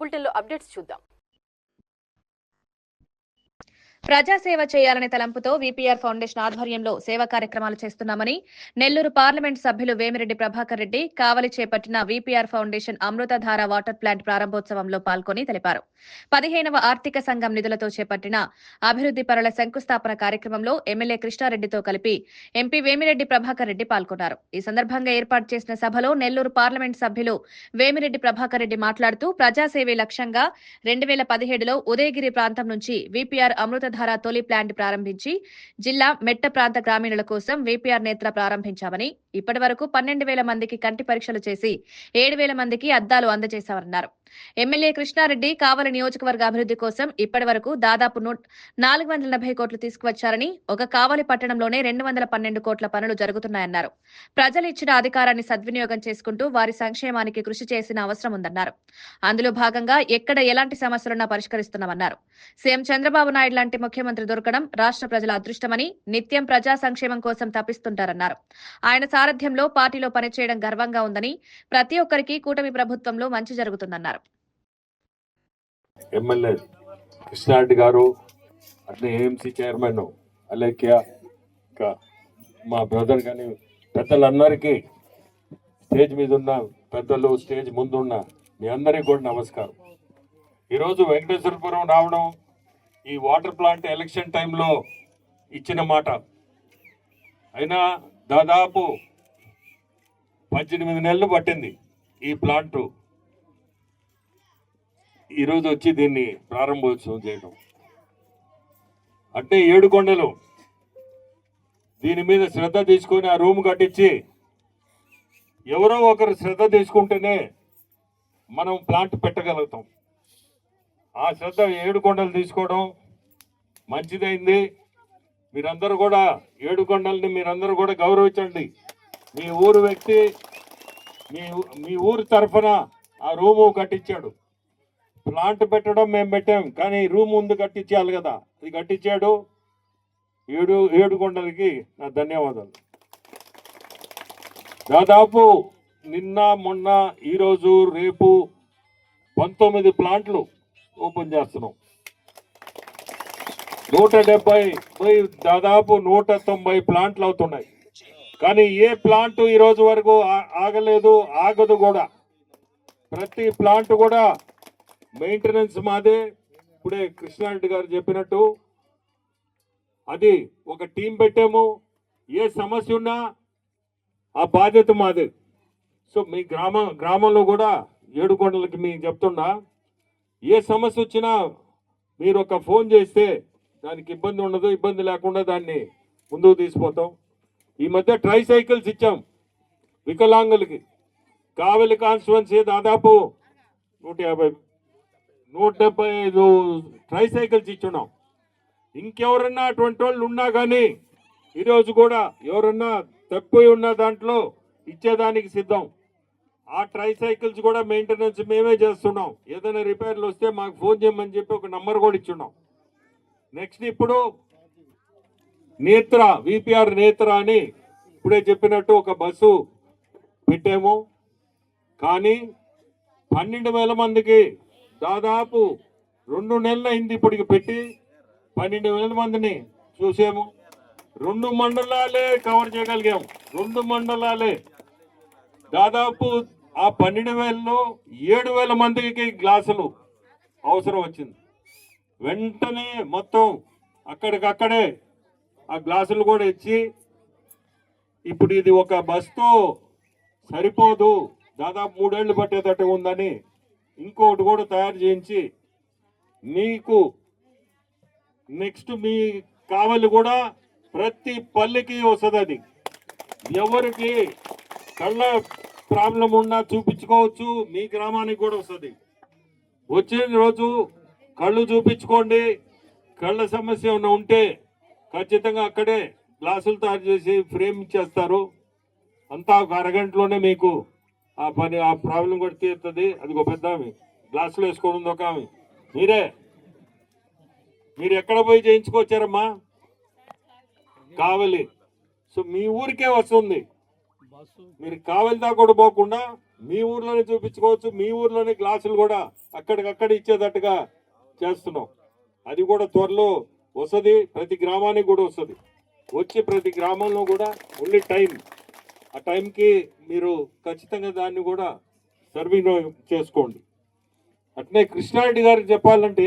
బులెటిన్లో అప్డేట్స్ చూద్దాం. ప్రజాసేవ చేయాలనే తలంపుతో వీపీఆర్ ఫౌండేషన్ ఆధ్వర్యంలో సేవా కార్యక్రమాలు చేస్తున్నామని నెల్లూరు పార్లమెంట్ సభ్యులు వేమిరెడ్డి ప్రభాకర్ రెడ్డి కావలి చేపట్టిన VPR foundation Amruthadhara water plant ప్రారంభోత్సవంలో పాల్గొని తెలిపారు. 15వ ఆర్థిక సంఘం నిధులతో చేపట్టిన అభివృద్ది పరుల శంకుస్థాపన కార్యక్రమంలో ఎమ్మెల్యే కృష్ణారెడ్డితో కలిపి ఎంపీ వేమిరెడ్డి ప్రభాకర్ రెడ్డి పాల్గొన్నారు. ఈ సందర్భంగా ఏర్పాటు చేసిన సభలో నెల్లూరు పార్లమెంట్ సభ్యులు వేమిరెడ్డి ప్రభాకర్ రెడ్డి మాట్లాడుతూ ప్రజాసేవే లక్ష్యంగా 2017లో ఉదయగిరి ప్రాంతం నుంచి వీపీఆర్ అమృతధార తొలి ప్లాంట్ ప్రారంభించి జిల్లా మెట్ట ప్రాంత గ్రామీణుల కోసం వీపీఆర్ నేత్ర ప్రారంభించామని ఇప్పటి వరకు 12,000 మందికి కంటి పరీక్షలు చేసి 7,000 మందికి అద్దాలు అందజేశామన్నారు. ఎమ్మెల్యే కృష్ణారెడ్డి కావలి నియోజకవర్గ అభివృద్ధి కోసం ఇప్పటి వరకు దాదాపు 440 కోట్లు తీసుకువచ్చారని ఒక కావలి పట్టణంలోనే 212 కోట్ల పనులు జరుగుతున్నాయన్నారు. ప్రజలు ఇచ్చిన అధికారాన్ని సద్వినియోగం చేసుకుంటూ వారి సంక్షేమానికి కృషి చేసిన అవసరం ఉందన్నారు. అందులో భాగంగా ఎక్కడ ఎలాంటి సమస్యలున్నా పరిష్కరిస్తున్నామన్నారు. సీఎం చంద్రబాబు నాయుడు లాంటి ముఖ్యమంత్రి దొరకడం రాష్ట్ర ప్రజల అదృష్టమని నిత్యం ప్రజా సంక్షేమం కోసం తప్పిస్తుంటారన్నారు. ఆయన సారథ్యంలో పార్టీలో పనిచేయడం గర్వంగా ఉందని ప్రతి ఒక్కరికి కూటమి ప్రభుత్వంలో మంచి జరుగుతుందన్నారు. ఎమ్మెల్యే కృష్ణారెడ్డి గారు అట్లే ఏఎంసీ చైర్మన్ అలేఖ్య మా బ్రదర్ కానీ పెద్దలందరికీ స్టేజ్ మీద ఉన్న పెద్దలు స్టేజ్ ముందున్న మీ అందరికీ కూడా నమస్కారం. ఈరోజు వెంకటేశ్వరపురం రావడం ఈ వాటర్ ప్లాంట్ ఎలక్షన్ టైంలో ఇచ్చిన మాట అయినా దాదాపు 18 నెలలు పట్టింది ఈ ప్లాంట్ ఈరోజు వచ్చి దీన్ని ప్రారంభోత్సవం చేయడం. అంటే 7 కొండలు దీని మీద శ్రద్ధ తీసుకొని ఆ రూమ్ కట్టించి ఎవరో ఒకరు శ్రద్ధ తీసుకుంటేనే మనం ప్లాంట్ పెట్టగలుగుతాం. ఆ శ్రద్ధ 7 కొండలు తీసుకోవడం మంచిదైంది. మీరందరూ కూడా 7 కొండల్ని మీరందరూ కూడా గౌరవించండి. మీ ఊరు వ్యక్తి మీ ఊరు తరఫున ఆ రూము కట్టించాడు. ప్లాంట్ పెట్టడం మేము పెట్టాం, కానీ రూమ్ ముందు కట్టించాలి కదా, అది కట్టించాడు. 7 కొండలకి నా ధన్యవాదాలు. దాదాపు నిన్న మొన్న ఈరోజు రేపు 19 ప్లాంట్లు ఓపెన్ చేస్తున్నాం. 170 దాదాపు 190 ప్లాంట్లు అవుతున్నాయి. కానీ ఏ ప్లాంట్ ఈరోజు వరకు ఆగలేదు, ఆగదు కూడా. ప్రతి ప్లాంట్ కూడా మెయింటెనెన్స్ మాదే. ఇప్పుడే కృష్ణారెడ్డి గారు చెప్పినట్టు అది ఒక టీం పెట్టాము. ఏ సమస్య ఉన్నా ఆ బాధ్యత మాదే. సో మీ గ్రామంలో కూడా 7 కొండలకి మీకు చెప్తున్నా, ఏ సమస్య వచ్చినా మీరు ఒక ఫోన్ చేస్తే దానికి ఇబ్బంది ఉండదు. ఇబ్బంది లేకుండా దాన్ని ముందుకు తీసుకుపోతాం. ఈ మధ్య ట్రై సైకిల్స్ ఇచ్చాం వికలాంగులకి. కావలి కాన్స్టిట్యున్సీ దాదాపు 175 ట్రై సైకిల్స్ ఇచ్చున్నాం. ఇంకెవరన్నా అటువంటి వాళ్ళు ఉన్నా కానీ ఈరోజు కూడా ఎవరన్నా తక్కువ ఉన్న దాంట్లో ఇచ్చేదానికి సిద్ధం. ఆ ట్రై సైకిల్స్ కూడా మెయింటెనెన్స్ మేమే చేస్తున్నాం. ఏదైనా రిపేర్లు వస్తే మాకు ఫోన్ చేయమని చెప్పి ఒక నంబర్ కూడా ఇచ్చున్నాం. నెక్స్ట్ ఇప్పుడు నేత్ర వీపీఆర్ నేత్ర అని ఇప్పుడే చెప్పినట్టు ఒక బస్సు పెట్టాము. కానీ 12,000 మందికి దాదాపు 2 నెలలు అయింది ఇప్పటికి పెట్టి. 12,000 మందిని చూసాము. 2 మండలాలే కవర్ చేయగలిగాము. 2 మండలాలే. దాదాపు ఆ 12,000లో 7,000 మందికి గ్లాసులు అవసరం వచ్చింది. వెంటనే మొత్తం అక్కడికక్కడే ఆ గ్లాసులు కూడా ఇచ్చి, ఇప్పుడు ఇది ఒక బస్తో సరిపోదు, దాదాపు 3 ఏళ్ళు పట్టేటట్టు ఉందని ఇంకొకటి కూడా తయారు చేయించి మీకు నెక్స్ట్ మీ కావలి కూడా ప్రతి పల్లెకి వస్తుంది. అది ఎవరికి కళ్ళ ప్రాబ్లం ఉన్నా చూపించుకోవచ్చు. మీ గ్రామానికి కూడా వస్తుంది. వచ్చిన రోజు కళ్ళు చూపించుకోండి. కళ్ళ సమస్య ఏమైనా ఉంటే ఖచ్చితంగా అక్కడే గ్లాసులు తయారు చేసి ఫ్రేమ్ ఇచ్చేస్తారు. అంతా ఒక అరగంటలోనే మీకు ఆ పని ఆ ప్రాబ్లం కూడా తీరుతుంది. అది ఒక పెద్ద గ్లాసులు వేసుకోవడం ఒక మీరు ఎక్కడ పోయి చేయించుకొచ్చారమ్మా? కావలి. సో మీ ఊరికే వస్తుంది. మీరు కావలి దాకా కూడా పోకుండా మీ ఊర్లోనే చూపించుకోవచ్చు, మీ ఊర్లోనే గ్లాసులు కూడా అక్కడికక్కడ ఇచ్చేటట్టుగా చేస్తున్నాం. అది కూడా త్వరలో వస్తుంది, ప్రతి గ్రామానికి కూడా వస్తుంది. వచ్చి ప్రతి గ్రామంలో కూడా ఓన్లీ టైం, ఆ టైంకి మీరు ఖచ్చితంగా దాన్ని కూడా సర్వీస్ చేసుకోండి. అట్నే కృష్ణారెడ్డి గారికి చెప్పాలంటే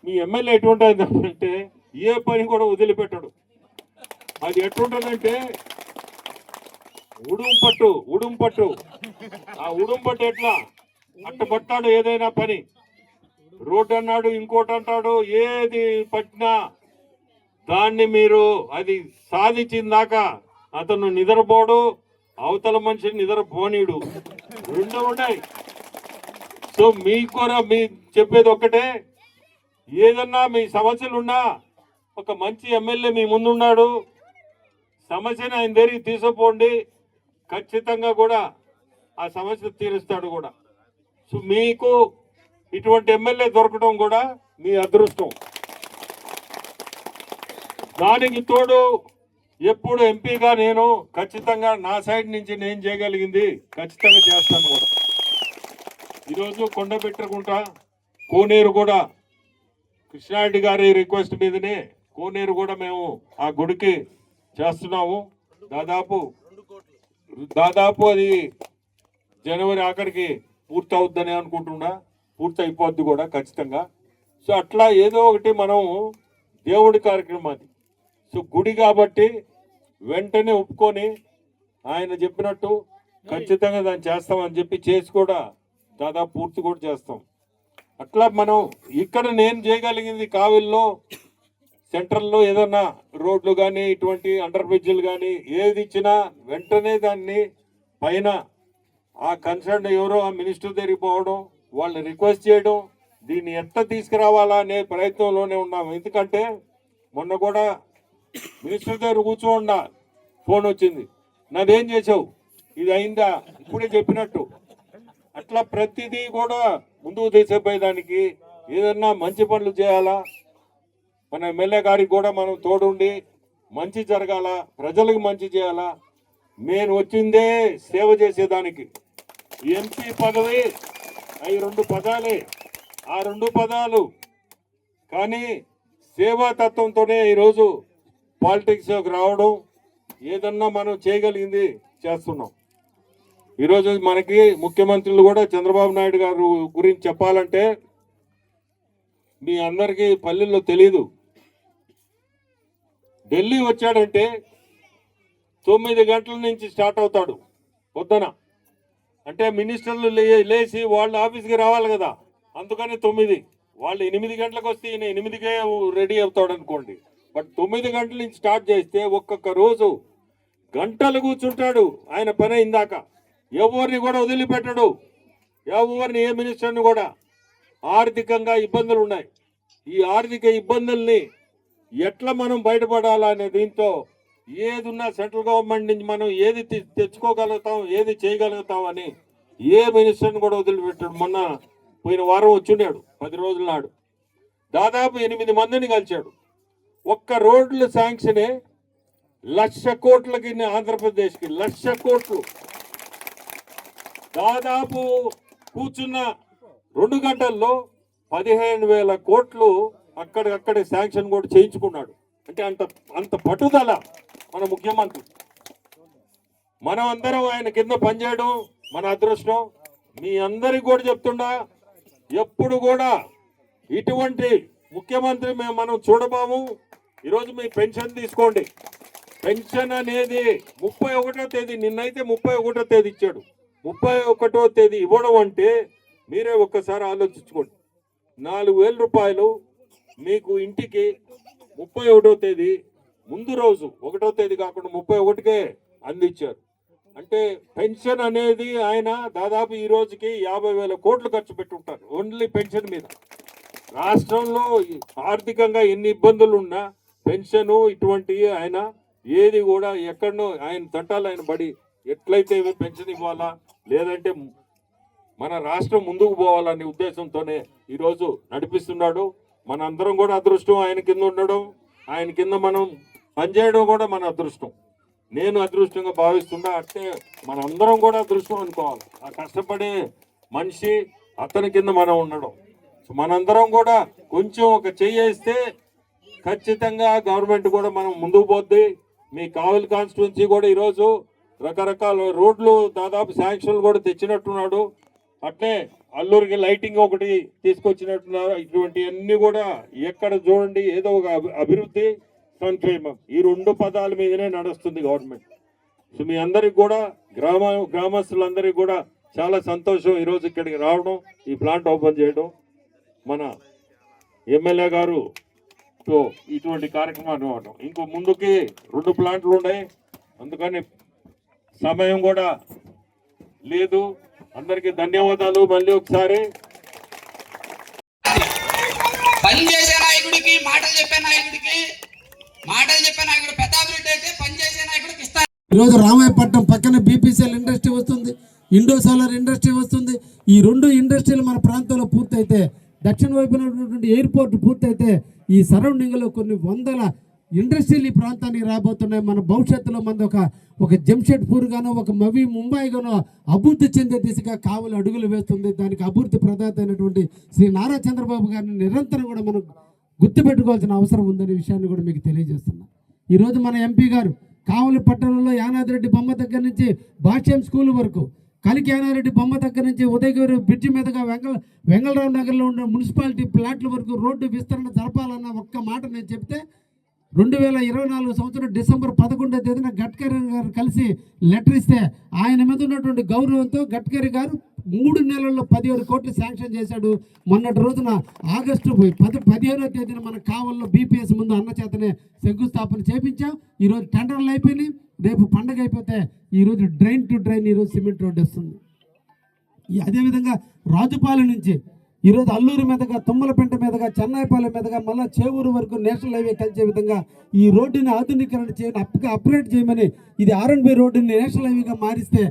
మీ ఎమ్మెల్యే ఎటువంటి అంటే ఏ పని కూడా వదిలిపెట్టడు. అది ఎట్లుంటుందంటే ఉడుంపట్టు ఆ ఉడుంపట్టు ఎట్లా అట్టబట్టాడు ఏదైనా పని, రోడ్డు అన్నాడు ఇంకోటి అంటాడు, ఏది పట్టినా దాన్ని మీరు అది సాధించిందాక అతను నిద్రపోడు, అవతల మనిషిని నిద్రపోనీడు, రెండు ఉన్నాయి. సో మీకు కూడా మీ చెప్పేది ఒక్కటే, ఏదన్నా మీ సమస్యలున్నా ఒక మంచి ఎమ్మెల్యే మీ ముందున్నాడు, సమస్యను ఆయన దగ్గరికి తీసుకుపోండి, ఖచ్చితంగా కూడా ఆ సమస్య తీరుస్తాడు కూడా. సో మీకు ఇటువంటి ఎమ్మెల్యే దొరకడం కూడా మీ అదృష్టం. దానికి తోడు ఎప్పుడు ఎంపీగా నేను ఖచ్చితంగా నా సైడ్ నుంచి నేను చేయగలిగింది ఖచ్చితంగా చేస్తాను కూడా. ఈరోజు కొండబెట్టుకుంటా కోనేరు కూడా కృష్ణారెడ్డి గారి రిక్వెస్ట్ మీదనే కోనేరు కూడా మేము ఆ గుడికి చేస్తున్నాము. దాదాపు అది జనవరి ఆఖరికి పూర్తి అవుద్దని అనుకుంటున్నా, పూర్తి అయిపోద్ది కూడా ఖచ్చితంగా. సో అట్లా ఏదో ఒకటి మనం దేవుడి కార్యక్రమం అది. సో గుడి కాబట్టి వెంటనే ఒప్పుకొని ఆయన చెప్పినట్టు ఖచ్చితంగా దాన్ని చేస్తామని చెప్పి చేసి కూడా దాదాపు పూర్తి కూడా చేస్తాం. అట్లా మనం ఇక్కడ నేను చేయగలిగింది కావిల్లో సెంట్రల్లో ఏదన్నా రోడ్లు కానీ ఇటువంటి అండర్ బ్రిడ్జ్లు కానీ ఏది ఇచ్చినా వెంటనే దాన్ని పైన ఆ కన్సర్న్ ఎవరో ఆ మినిస్టర్ దగ్గరికి పోవడం, వాళ్ళని రిక్వెస్ట్ చేయడం, దీన్ని ఎట్లా తీసుకురావాలా అనే ప్రయత్నంలోనే ఉన్నాము. ఎందుకంటే మొన్న కూడా మినిస్టర్ దగ్గర కూర్చోండా ఫోన్ వచ్చింది, నాదేం చేసావు, ఇది అయిందా, ఇప్పుడే చెప్పినట్టు. అట్లా ప్రతిదీ కూడా ముందుకు తీసుకుపోయేదానికి ఏదన్నా మంచి పనులు చేయాలా, మన ఎమ్మెల్యే గారికి కూడా మనం తోడుండి మంచి జరగాల, ప్రజలకు మంచి చేయాలా. నేను వచ్చిందే సేవ చేసేదానికి. ఎంపీ పదవి అవి 2 పదాలే, ఆ 2 పదాలు కానీ సేవా తత్వంతోనే ఈరోజు పాలిటిక్స్లోకి రావడం, ఏదన్నా మనం చేయగలిగింది చేస్తున్నాం. ఈరోజు మనకి ముఖ్యమంత్రులు కూడా చంద్రబాబు నాయుడు గారు గురించి చెప్పాలంటే మీ అందరికీ పల్లెల్లో తెలీదు. ఢిల్లీ వచ్చాడంటే 9 గంటల నుంచి స్టార్ట్ అవుతాడు పొద్దున. అంటే మినిస్టర్లు లేచి వాళ్ళ ఆఫీస్కి రావాలి కదా, అందుకని 9. వాళ్ళు 8 గంటలకు వస్తే ఈయన 8కే రెడీ అవుతాడు అనుకోండి. బట్ 9 గంటల నుంచి స్టార్ట్ చేస్తే ఒక్కొక్క రోజు గంటలు కూర్చుంటాడు ఆయన పని ఇందాక. ఎవరిని కూడా వదిలిపెట్టడు, ఎవరిని ఏ మినిస్టర్ని కూడా. ఆర్థికంగా ఇబ్బందులు ఉన్నాయి, ఈ ఆర్థిక ఇబ్బందుల్ని ఎట్లా మనం బయటపడాలా అనే దీంతో ఏదున్నా సెంట్రల్ గవర్నమెంట్ నుంచి మనం ఏది తెచ్చుకోగలుగుతాం, ఏది చేయగలుగుతాం అని ఏ మినిస్టర్ని కూడా వదిలిపెట్టాడు. మొన్న పోయిన వారం వచ్చిండాడు, 10 రోజుల నాడు దాదాపు 8 మందిని కలిశాడు. ఒక్క రోడ్లు శాంక్షనే 1,00,000 కోట్లకి, ఆంధ్రప్రదేశ్కి 1,00,000 కోట్లు. దాదాపు కూర్చున్న 2 గంటల్లో 15,000 కోట్లు అక్కడికక్కడే శాంక్షన్ కూడా చేయించుకున్నాడు. అంటే అంత పట్టుదల మన ముఖ్యమంత్రి. మనం అందరం ఆయన కింద పనిచేయడం మన అదృష్టం. మీ అందరికి కూడా చెప్తుండా, ఎప్పుడు కూడా ఇటువంటి ముఖ్యమంత్రి మనం చూడబాము. ఈరోజు మీ పెన్షన్ తీసుకోండి. పెన్షన్ అనేది 31వ తేదీ, నిన్నైతే 31వ తేదీ ఇచ్చాడు. 31వ తేదీ ఇవ్వడం అంటే మీరే ఒక్కసారి ఆలోచించుకోండి. 4,000 రూపాయలు మీకు ఇంటికి 31వ తేదీ ముందు రోజు, 1వ తేదీ కాకుండా 31కే అందించారు. అంటే పెన్షన్ అనేది ఆయన దాదాపు ఈ రోజుకి 50,000 కోట్లు ఖర్చు పెట్టుంటారు ఓన్లీ పెన్షన్ మీద. రాష్ట్రంలో ఆర్థికంగా ఎన్ని ఇబ్బందులు ఉన్నా పెన్షన్ ఇటువంటి ఆయన ఏది కూడా ఎక్కడనో ఆయన తంటాలు ఆయన బడి ఎట్లయితే పెన్షన్ ఇవ్వాలా, లేదంటే మన రాష్ట్రం ముందుకు పోవాలనే ఉద్దేశంతోనే ఈరోజు నడిపిస్తున్నాడు. మన అందరం కూడా అదృష్టం ఆయన కింద ఉండడం, ఆయన కింద మనం పనిచేయడం కూడా మన అదృష్టం. నేను అదృష్టంగా భావిస్తున్నా. అంటే మనందరం కూడా అదృష్టం అనుకోవాలి. ఆ కష్టపడే మనిషి అతని కింద మనం ఉండడం. సో మనందరం కూడా కొంచెం ఒక చెయ్యేస్తే ఖచ్చితంగా గవర్నమెంట్ కూడా మనం ముందుకు పోద్ది. మీ కావలి కాన్స్టిట్యున్సీ కూడా ఈరోజు రకరకాల రోడ్లు దాదాపు శాంక్షన్లు కూడా తెచ్చినట్టున్నాడు. అట్లే అల్లూరికి లైటింగ్ ఒకటి తీసుకొచ్చినట్టున్నారు. ఇటువంటి అన్ని కూడా ఎక్కడ చూడండి ఏదో ఒక అభివృద్ధి, సంక్షేమం, ఈ రెండు పదాల మీదనే నడుస్తుంది గవర్నమెంట్. సో మీ అందరికి కూడా గ్రామస్తులందరికీ కూడా చాలా సంతోషం ఈరోజు ఇక్కడికి రావడం, ఈ ప్లాంట్ ఓపెన్ చేయడం. మన ఎమ్మెల్యే గారు తో ఇటువంటి కార్యక్రమాన్ని ఇవ్వడం. ఇంకో ముందుకి 2 ప్లాంట్లు ఉన్నాయి, అందుకని సమయం కూడా లేదు. అందరికీ ధన్యవాదాలు. మళ్ళీ ఒకసారి పనిచేసే నాయకుడికి మాటలు చెప్పే నాయకుడు పెద్దాభివృద్ధి అయితే పనిచేసే నాయకుడికి ఇస్తారు. ఈరోజు రామాయపట్నం పక్కన బీపీసీఎల్ ఇండస్ట్రీ వస్తుంది, ఇండో సోలార్ ఇండస్ట్రీ వస్తుంది. ఈ 2 ఇండస్ట్రీలు మన ప్రాంతంలో పూర్తయితే, దక్షిణ వైపున ఉన్నటువంటి ఎయిర్పోర్ట్ పూర్తయితే ఈ సరౌండింగ్లో కొన్ని వందల ఇండస్ట్రీలు ఈ ప్రాంతానికి రాబోతున్నాయి. మన భవిష్యత్తులో మన ఒక జంషెడ్పూర్ గానో ఒక ముంబై గానో అభివృద్ధి చెందే దిశగా కావలి అడుగులు వేస్తుంది. దానికి అభివృద్ధి ప్రదాత అయినటువంటి శ్రీ నారా చంద్రబాబు గారిని నిరంతరం కూడా మనం గుర్తుపెట్టుకోవాల్సిన అవసరం ఉందనే విషయాన్ని కూడా మీకు తెలియజేస్తున్నా. ఈరోజు మన ఎంపీ గారు కావలి పట్టణంలో యానాదిరెడ్డి బొమ్మ దగ్గర నుంచి భాష్యం స్కూల్ వరకు, కలికి యానారెడ్డి బొమ్మ దగ్గర నుంచి ఉదయగిరి బ్రిడ్జి మీదుగా వెంగళరావు నగర్లో ఉన్న మున్సిపాలిటీ ప్లాట్ల వరకు రోడ్డు విస్తరణ జరపాలన్న ఒక్క మాట నేను చెప్తే 2024 సంవత్సరం డిసెంబర్ 11వ తేదీన గడ్కరీ గారు కలిసి లెటర్ ఇస్తే ఆయన మీద ఉన్నటువంటి గౌరవంతో గడ్కరీ గారు 3 నెలల్లో 17 కోట్లు శాంక్షన్ చేశాడు. మొన్నటి రోజున ఆగస్టు 15వ తేదీన మన కావల్లో బీపీఎస్ ముందు అన్న చేతనే శంకుస్థాపన చేపించాం. ఈరోజు టెండర్లు అయిపోయినాయి. రేపు పండగ అయిపోతే ఈరోజు డ్రైన్ టు డ్రైన్ ఈరోజు సిమెంట్ రోడ్డు వస్తుంది. అదేవిధంగా రాజుపాలెం నుంచి ఈరోజు అల్లూరు మీదుగా, తుమ్మలపెంట మీదుగా, చెన్నైపాలెం మీదుగా మళ్ళీ చేవూరు వరకు నేషనల్ హైవే కలిసే విధంగా ఈ రోడ్డుని ఆధునీకరణ చేయని అప్గ్రేడ్ చేయమని, ఇది R&B రోడ్డుని నేషనల్ హైవేగా మారిస్తే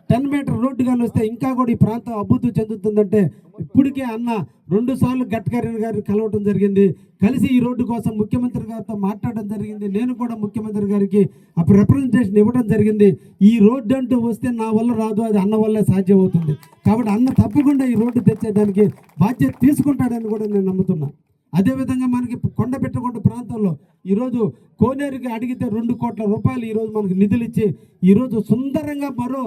10 మీటర్ రోడ్డు కానీ వస్తే ఇంకా కూడా ఈ ప్రాంతం అభివృద్ధి చెందుతుందంటే ఇప్పటికే అన్న 2 సార్లు గడ్కరీ గారిని కలవటం జరిగింది. కలిసి ఈ రోడ్డు కోసం ముఖ్యమంత్రి గారితో మాట్లాడడం జరిగింది. నేను కూడా ముఖ్యమంత్రి గారికి అప్పుడు రిప్రజెంటేషన్ ఇవ్వడం జరిగింది. ఈ రోడ్డు అంటూ వస్తే నా వల్ల రాదు, అది అన్న వల్లే సాధ్యం అవుతుంది. కాబట్టి అన్న తప్పకుండా ఈ రోడ్డు తెచ్చేదానికి బాధ్యత తీసుకుంటాడని కూడా నేను నమ్ముతున్నా. అదేవిధంగా మనకి కొండపెట్టకొండ ప్రాంతంలో ఈరోజు కోనేరుకి అడిగితే 2 కోట్ల రూపాయలు ఈరోజు మనకు నిధులు ఇచ్చి ఈరోజు సుందరంగా మరో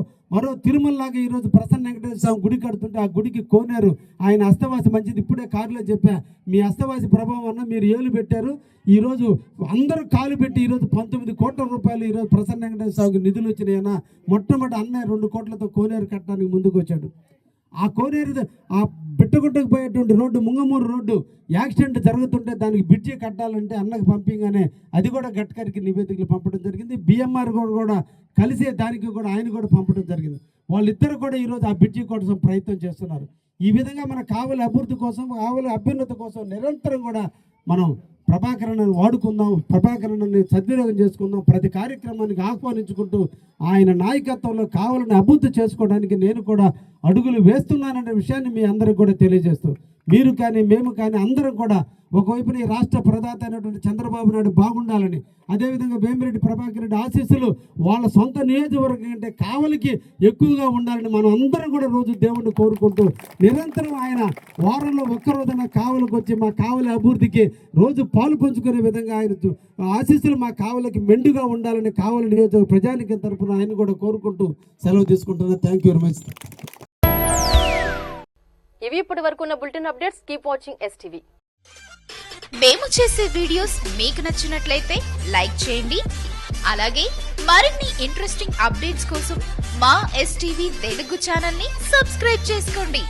తిరుమలలాగా ఈరోజు ప్రసన్న వెంకటేశ్వర స్వామి గుడి కడుతుంటే ఆ గుడికి కోనేరు ఆయన అస్తవాసి మంచిది. ఇప్పుడే కారులో చెప్పా, మీ అస్తవాసి ప్రభావం అన్న మీరు ఏలు పెట్టారు. ఈరోజు అందరూ కాలు పెట్టి ఈరోజు 19 కోట్ల రూపాయలు ఈరోజు ప్రసన్న వెంకటేశ్వర స్వామికి నిధులు వచ్చినాయన్న. మొట్టమొదటి అన్నయ్య 2 కోట్లతో కోనేరు కట్టడానికి ముందుకు వచ్చాడు. ఆ కోనేరు ఆ బిట్టగుట్టకు పోయేటువంటి రోడ్డు, ముంగమూరు రోడ్డు యాక్సిడెంట్ జరుగుతుంటే దానికి బ్రిడ్జి కట్టాలంటే అన్నకు పంపింగానే అది కూడా గడ్కరీకి నివేదికలు పంపడం జరిగింది. BMR కూడా కలిసే దానికి కూడా ఆయన కూడా పంపడం జరిగింది. వాళ్ళిద్దరు కూడా ఈరోజు ఆ బ్రిడ్జి కోసం ప్రయత్నం చేస్తున్నారు. ఈ విధంగా మన కావలి అభివృద్ధి కోసం, కావలి అభ్యున్నతి కోసం నిరంతరం కూడా మనం ప్రభాకరన్ని వాడుకుందాం, ప్రభాకరన్ని సద్వినియోగం చేసుకుందాం. ప్రతి కార్యక్రమానికి ఆహ్వానించుకుంటూ ఆయన నాయకత్వంలో కావాలని అభివృద్ధి చేసుకోవడానికి నేను కూడా అడుగులు వేస్తున్నాననే విషయాన్ని మీ అందరికి కూడా తెలియజేస్తూ, మీరు కానీ మేము కానీ అందరం కూడా ఒకవైపున ఈ రాష్ట్ర ప్రదాత అయినటువంటి చంద్రబాబు నాయుడు బాగుండాలని, అదేవిధంగా వేమిరెడ్డి ప్రభాకర్ రెడ్డి ఆశీస్సులు వాళ్ళ సొంత నియోజకవర్గం కంటే కావలికి ఎక్కువగా ఉండాలని మనం అందరం కూడా రోజు దేవుణ్ణి కోరుకుంటూ నిరంతరం ఆయన వారంలో ఒక్కరోజున కావలికి వచ్చి మా కావలి అభివృద్ధికి రోజు పాలు పంచుకునే విధంగా ఆయన ఆశీస్సులు మా కావలికి మెండుగా ఉండాలని కావలి నియోజక ప్రజానికం తరఫున ఆయన కూడా కోరుకుంటూ సెలవు తీసుకుంటున్నా. Thank you very much. ఇవి ఇప్పటి వరకు ఉన్న bulletin updates. Keep watching STV. మేము చేసే వీడియోస్ మీకు నచ్చినట్లయితే లైక్ చేయండి. అలాగే మరిన్ని ఇంట్రెస్టింగ్ అప్డేట్స్ కోసం మా STV తెలుగు ఛానల్ ని సబ్స్క్రైబ్ చేసుకోండి.